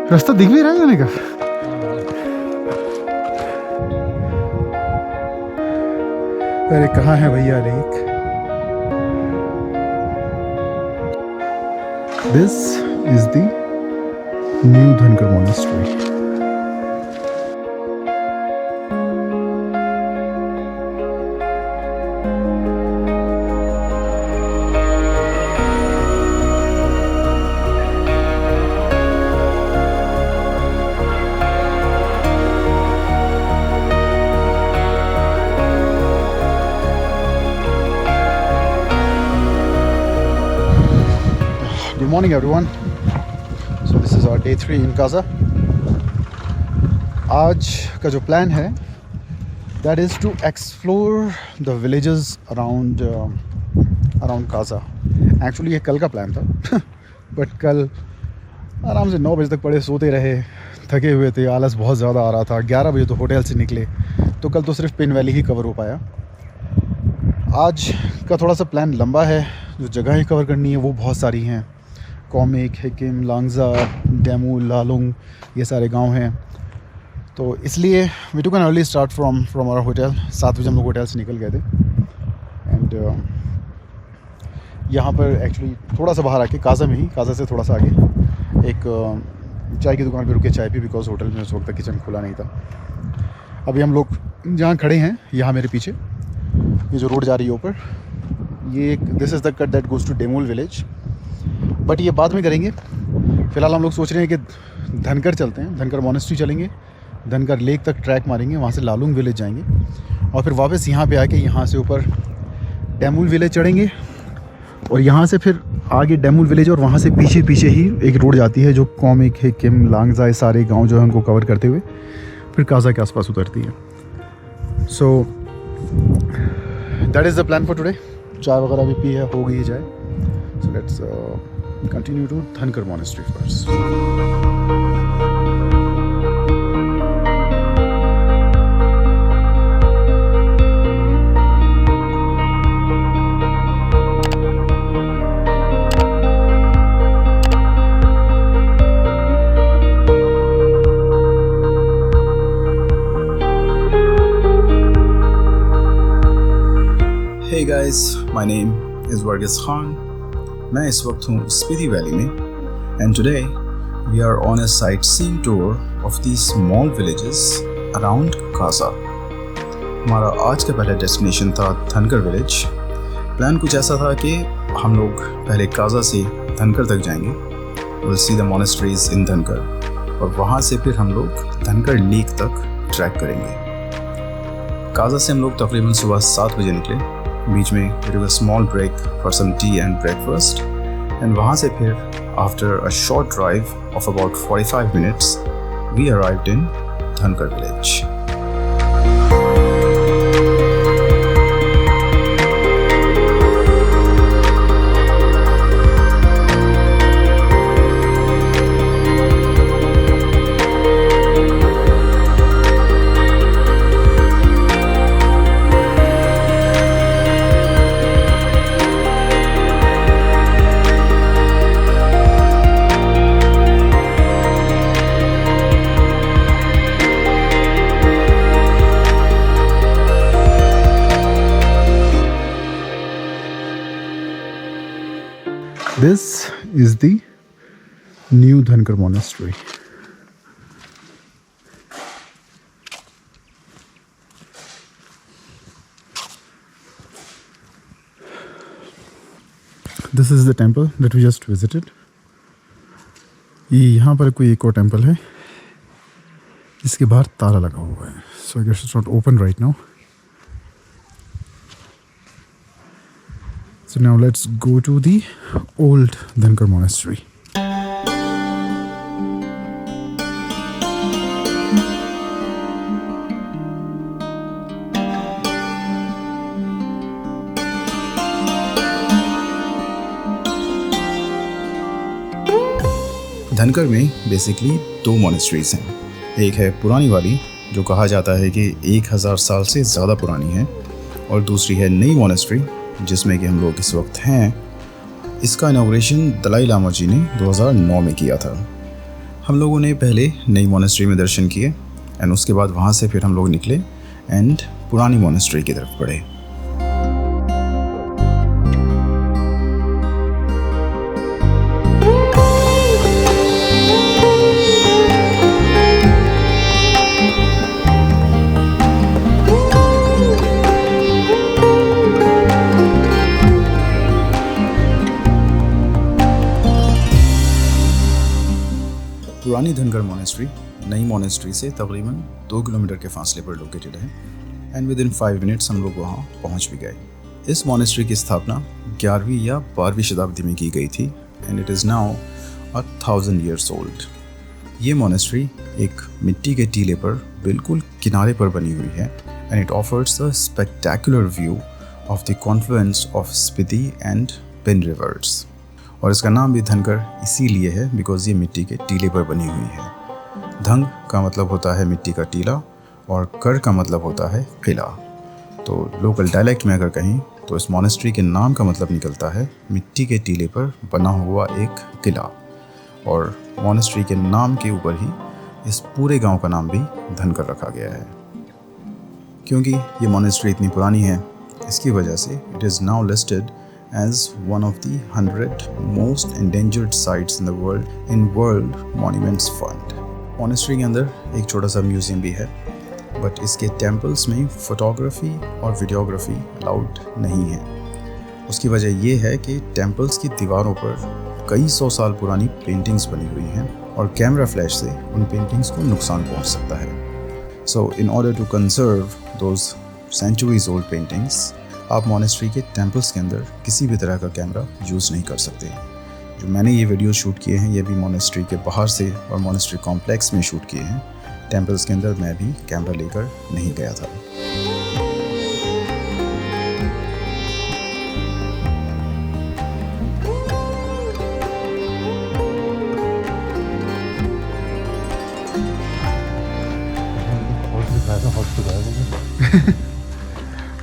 रास्ता दिख भी रहा है जाने का? अरे कहाँ है भैया lake? This is the new धनकर monastery. Good morning everyone. So this is our day 3 in Kaza. आज का जो प्लान है that is to explore the villages around Kaza. Actually ये कल का प्लान था बट कल आराम से 9 बजे तक पड़े सोते रहे, थके हुए थे, आलस बहुत ज़्यादा आ रहा था। 11 बजे तो होटल से निकले, तो कल तो सिर्फ पिन वैली ही कवर हो पाया। आज का थोड़ा सा प्लान लंबा है, जो जगहें कवर करनी है वो बहुत सारी हैं। कॉमिक, हिकिम, लांगजा, डेमूल, लालुंग, ये सारे गांव हैं। तो इसलिए we took an early start from our hotel. 7 बजे हम लोग होटल से निकल गए थे। एंड यहाँ पर एक्चुअली थोड़ा सा बाहर आके काज़ा में ही, काज़ा से थोड़ा सा आगे एक चाय की दुकान पर रुके चाय पी, बिकॉज होटल में उस वक्त तक किचन खुला नहीं था। अभी हम लोग जहाँ खड़े हैं, यहाँ मेरे पीछे ये जो रोड जा रही है ऊपर, ये एक this is the cut that goes to Demul village, but ये बाद में करेंगे। फ़िलहाल हम लोग सोच रहे हैं कि धनकर चलते हैं, धनकर मॉनेस्ट्री चलेंगे, धनकर लेक तक ट्रैक मारेंगे, वहाँ से लालुंग विलेज जाएंगे और फिर वापस यहाँ पे आके यहाँ से ऊपर डेमूल विलेज चढ़ेंगे और यहाँ से फिर आगे डेमूल विलेज और वहाँ से पीछे पीछे ही एक रोड जाती है जो कॉमिक, हिकिम, लांगजा, ये सारे गाँव जो है उनको कवर करते हुए फिर काज़ा के आसपास उतरती है। So that is the plan for today. चाय वगैरह भी पी है, हो गई जाए। So let's continue to Dhankar Monastery first. Hey guys, my name is Varghese Khan. मैं इस वक्त हूँ स्पीति वैली में and today we are on a sightseeing tour of the small villages around Kaza. हमारा आज का पहला डेस्टिनेशन था धनकर विलेज। प्लान कुछ ऐसा था कि हम लोग पहले काज़ा से धनकर तक जाएंगे, विल सी द मॉनेस्ट्रीज इन धनकर, और वहाँ से फिर हम लोग धनकर लेक तक ट्रैक करेंगे। काज़ा से हम लोग तकरीबन सुबह 7 बजे निकले। बीच में we took a small break for some tea and breakfast, and वहाँ से फिर after a short drive of about 45 minutes we arrived in Dhankar village. This is the new Dhankar Monastery. This is the temple that we just visited. ये यहाँ पर कोई एक और temple है जिसके बाहर ताला लगा हुआ है. So I guess it's not open right now. So now let's go to the old Dhankar Monastery. धनकर में बेसिकली 2 मोनेस्ट्रीज़ हैं। एक है पुरानी वाली जो कहा जाता है कि 1000 साल से ज़्यादा पुरानी है, और दूसरी है नई मोनेस्ट्री जिसमें कि हम लोग इस वक्त हैं। इसका इनॉग्रेशन दलाई लामा जी ने 2009 में किया था। हम लोगों ने पहले नई मोनेस्ट्री में दर्शन किए एंड उसके बाद वहाँ से फिर हम लोग निकले एंड पुरानी मोनेस्ट्री की तरफ बढ़े। पुरानी धनगर मोनेस्ट्री नई मोनेस्ट्री से तकरीबन 2 किलोमीटर के फासले पर लोकेटेड है एंड विद इन 5 मिनट्स हम लोग वहाँ पहुँच भी गए। इस मोनेस्ट्री की स्थापना 11वीं या 12वीं शताब्दी में की गई थी and it is now 1000 years old। ये मोनेस्ट्री एक मिट्टी के टीले पर बिल्कुल किनारे पर बनी हुई है and it offers a spectacular view of the confluence of Spiti and Pin rivers. और इसका नाम भी धनकर इसीलिए है बिकॉज ये मिट्टी के टीले पर बनी हुई है। धंग का मतलब होता है मिट्टी का टीला और कर का मतलब होता है किला। तो लोकल डायलेक्ट में अगर कहें तो इस मोनेस्ट्री के नाम का मतलब निकलता है मिट्टी के टीले पर बना हुआ एक किला, और मोनेस्ट्री के नाम के ऊपर ही इस पूरे गांव का नाम भी धनकर रखा गया है। क्योंकि ये मोनेस्ट्री इतनी पुरानी है, इसकी वजह से it is now listed as one of the 100 most endangered sites in the world in World Monuments Fund। Monastery के अंदर एक छोटा सा म्यूज़ियम भी है, बट इसके टेम्पल्स में फोटोग्राफी और वीडियोग्राफी अलाउड नहीं है। उसकी वजह ये है कि टेम्पल्स की दीवारों पर कई 100 साल पुरानी पेंटिंग्स बनी हुई हैं और कैमरा फ्लैश से उन पेंटिंग्स को नुकसान पहुंच सकता है। So in order to conserve those centuries old paintings, आप मोनेस्ट्री के टेम्पल्स के अंदर किसी भी तरह का कैमरा यूज़ नहीं कर सकते। जो मैंने ये वीडियो शूट किए हैं ये भी मोनेस्ट्री के बाहर से और मोनेस्ट्री कॉम्प्लेक्स में शूट किए हैं। टेम्पल्स के अंदर मैं भी कैमरा लेकर नहीं गया था।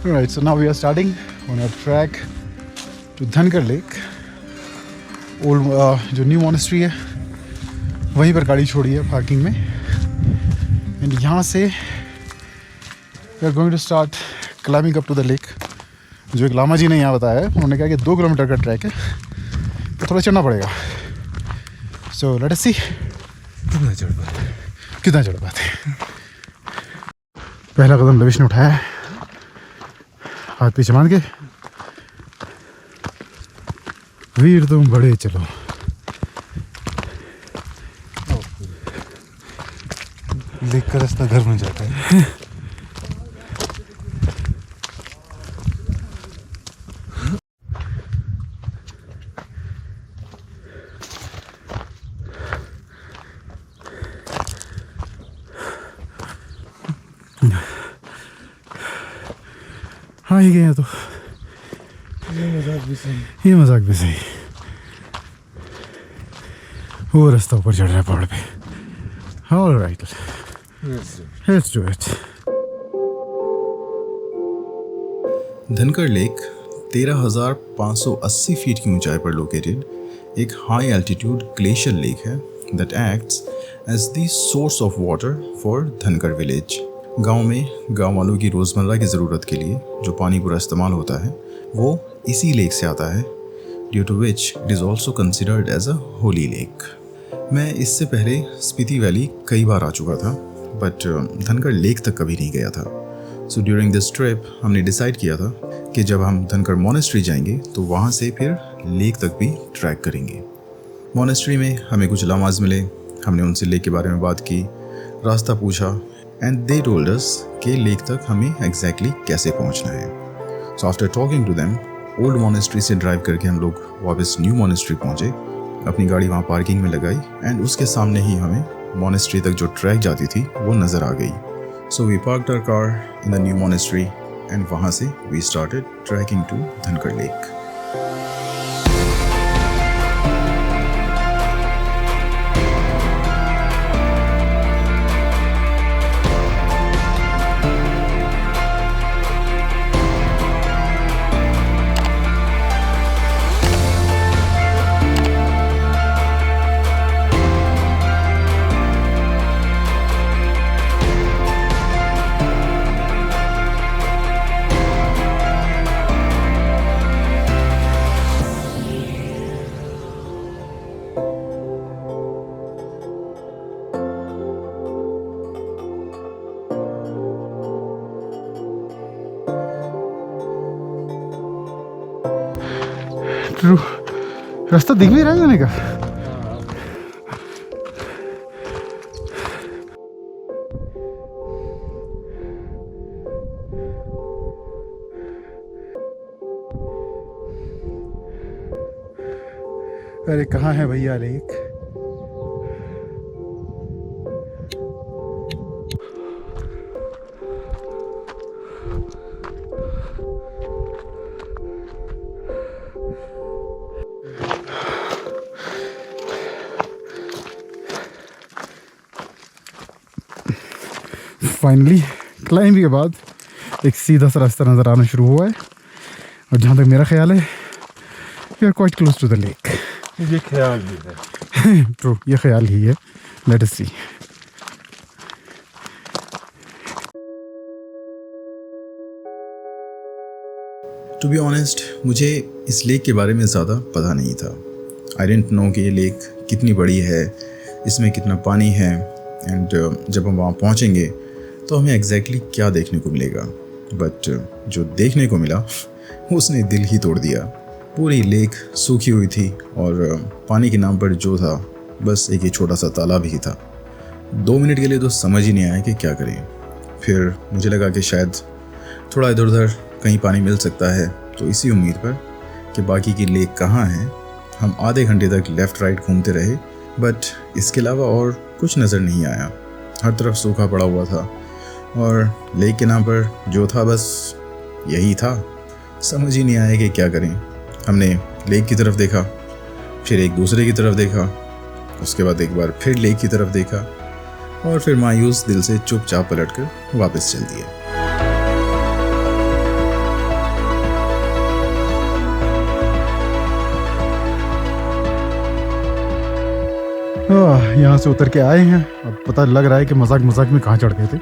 Alright, so now we are starting on our trek to Dhankar Lake। Old जो न्यू मोनेस्ट्री है वहीं पर गाड़ी छोड़ी है पार्किंग में, एंड यहाँ से we are going to start climbing up to the lake. जो एक लामा जी ने यहाँ बताया है, उन्होंने कहा कि 2 किलोमीटर का ट्रैक है तो थोड़ा चढ़ना पड़ेगा। सो लेट अस सी कितना चढ़ पाते। पहला कदम लविश ने उठाया है, हाथ पीछे मान के, वीर तुम बड़े चलो। देख कर रास्ता घर बन जाता है। हाँ ही गया तो ये मजाक भी सही। वो रास्ता ऊपर चढ़ रहा है पहाड़ पे। Alright, let's do it. Dhankar lake 13,580 feet की ऊंचाई पर लोकेटेड एक हाई एल्टीट्यूड ग्लेशियर लेक है that acts as the source of water for Dhankar village. गांव में गांव वालों की रोज़मर्रा की ज़रूरत के लिए जो पानी पूरा इस्तेमाल होता है वो इसी लेक से आता है, due to which it is also considered as a holy lake. मैं इससे पहले स्पीति वैली कई बार आ चुका था, बट धनकर लेक तक कभी नहीं गया था। सो ड्यूरिंग दिस ट्रिप हमने डिसाइड किया था कि जब हम धनकर मोनेस्ट्री जाएंगे तो वहाँ से फिर लेक तक भी ट्रैक करेंगे। मोनेस्ट्री में हमें कुछ लामाज मिले, हमने उनसे लेक के बारे में बात की, रास्ता पूछा, एंड दे टोल्ड अस कि लेक तक हमें एग्जैक्टली कैसे पहुंचना है। So after talking to them, old monastery से ड्राइव करके हम लोग वापस न्यू मोनेस्ट्री पहुंचे, अपनी गाड़ी वहाँ पार्किंग में लगाई एंड उसके सामने ही हमें मोनेस्ट्री तक जो ट्रैक जाती थी वो नज़र आ गई। So we parked our car in the new monastery and वहाँ से we started trekking to Dhankar lake. True, रास्ता दिख भी रहा है जाने का। अरे कहाँ है भैया लेक? फाइनली क्लाइंबिंग के बाद एक सीधा सा रास्ता नज़र आना शुरू हुआ है, और जहाँ तक मेरा ख्याल है we are quite close to the lake. ये ख्याल भी है। ट्रू, ये ख्याल ही है। Let us see. To be honest, मुझे इस लेक के बारे में ज़्यादा पता नहीं था। आई डेंट नो कि ये लेक कितनी बड़ी है, इसमें कितना पानी है, एंड जब हम वहाँ पहुँचेंगे तो हमें एग्जैक्टली क्या देखने को मिलेगा। बट जो देखने को मिला उसने दिल ही तोड़ दिया। पूरी लेक सूखी हुई थी और पानी के नाम पर जो था बस एक ही छोटा सा तालाब ही था। 2 मिनट के लिए तो समझ ही नहीं आया कि क्या करें। फिर मुझे लगा कि शायद थोड़ा इधर उधर कहीं पानी मिल सकता है, तो इसी उम्मीद पर कि बाकी की लेक कहाँ है हम आधे घंटे तक लेफ़्ट राइट घूमते रहे। बट इसके अलावा और कुछ नज़र नहीं आया। हर तरफ सूखा पड़ा हुआ था और लेक के नाम पर जो था बस यही था। समझ ही नहीं आया कि क्या करें। हमने लेक की तरफ देखा, फिर एक दूसरे की तरफ देखा, उसके बाद एक बार फिर लेक की तरफ देखा, और फिर मायूस दिल से चुपचाप पलटकर वापस चल दिए। यहाँ से उतर के आए हैं, अब पता लग रहा है कि मजाक मजाक में कहाँ चढ़ गए थे,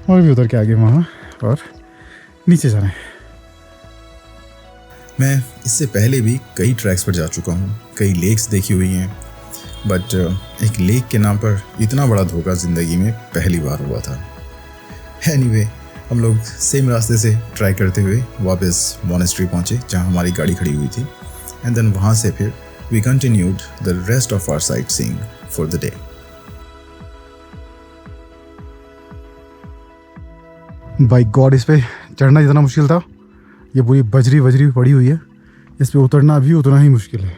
और भी उतर के आगे वहाँ और नीचे जा रहे हैं। मैं इससे पहले भी कई ट्रैक्स पर जा चुका हूँ, कई लेक्स देखी हुई हैं, बट एक लेक के नाम पर इतना बड़ा धोखा ज़िंदगी में पहली बार हुआ था। एनीवे, हम लोग सेम रास्ते से ट्राई करते हुए वापस मॉनेस्ट्री पहुँचे जहाँ हमारी गाड़ी खड़ी हुई थी, एंड देन वहाँ से फिर we continued the rest of our sightseeing for the day. By God, इस पे चढ़ना जितना मुश्किल था, ये पूरी बजरी बजरी पड़ी हुई है, इस पे उतरना भी उतना ही मुश्किल है।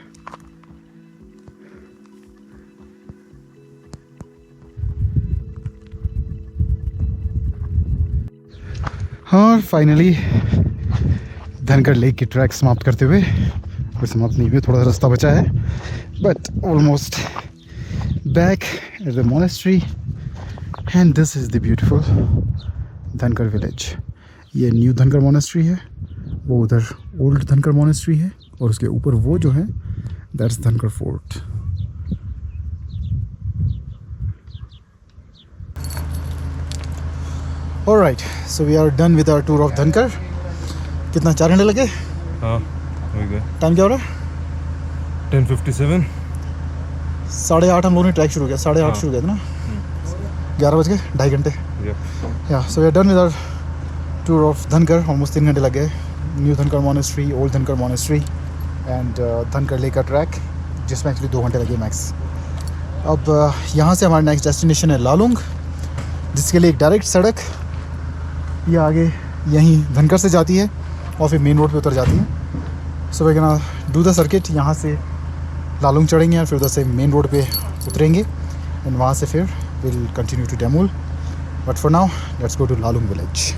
और फाइनली धनकर लेक की ट्रैक समाप्त करते हुए, कोई समाप्त नहीं हुई, थोड़ा सा रास्ता बचा है, but almost back at the monastery, and this is the beautiful धनकर विलेज। ये न्यू धनकर मोनेस्ट्री है, वो उधर ओल्ड धनकर मोनेस्ट्री है, और उसके ऊपर वो जो है that's Dhankar fort. Alright, so we are done with our tour of Dhankar. कितना, 4 घंटे लगे? हाँ, हो गया। टाइम क्या हो रहा है? 10:57। 8:30 हम लोगों ने ट्रैक शुरू किया, 8:30 शुरू किया था ना, 11 बज गए, 2.5 घंटे। या so we are done with our tour of Dhankar. Almost 3 घंटे लग गए। New Dhankar monastery, old Dhankar monastery, and Dhankar lake का ट्रैक, जिसमें एक्चुअली 2 घंटे लगे मैक्स। अब यहाँ से हमारा नेक्स्ट डेस्टिनेशन है लालुंग, जिसके लिए एक डायरेक्ट सड़क ये आगे यहीं धनकर से जाती है और फिर मेन रोड पे उतर जाती है। So we can do the circuit, यहाँ से लालुंग चढ़ेंगे और फिर उधर से मेन रोड पे उतरेंगे, एंड वहाँ से फिर will continue to Demul. But for now let's go to Lalung village.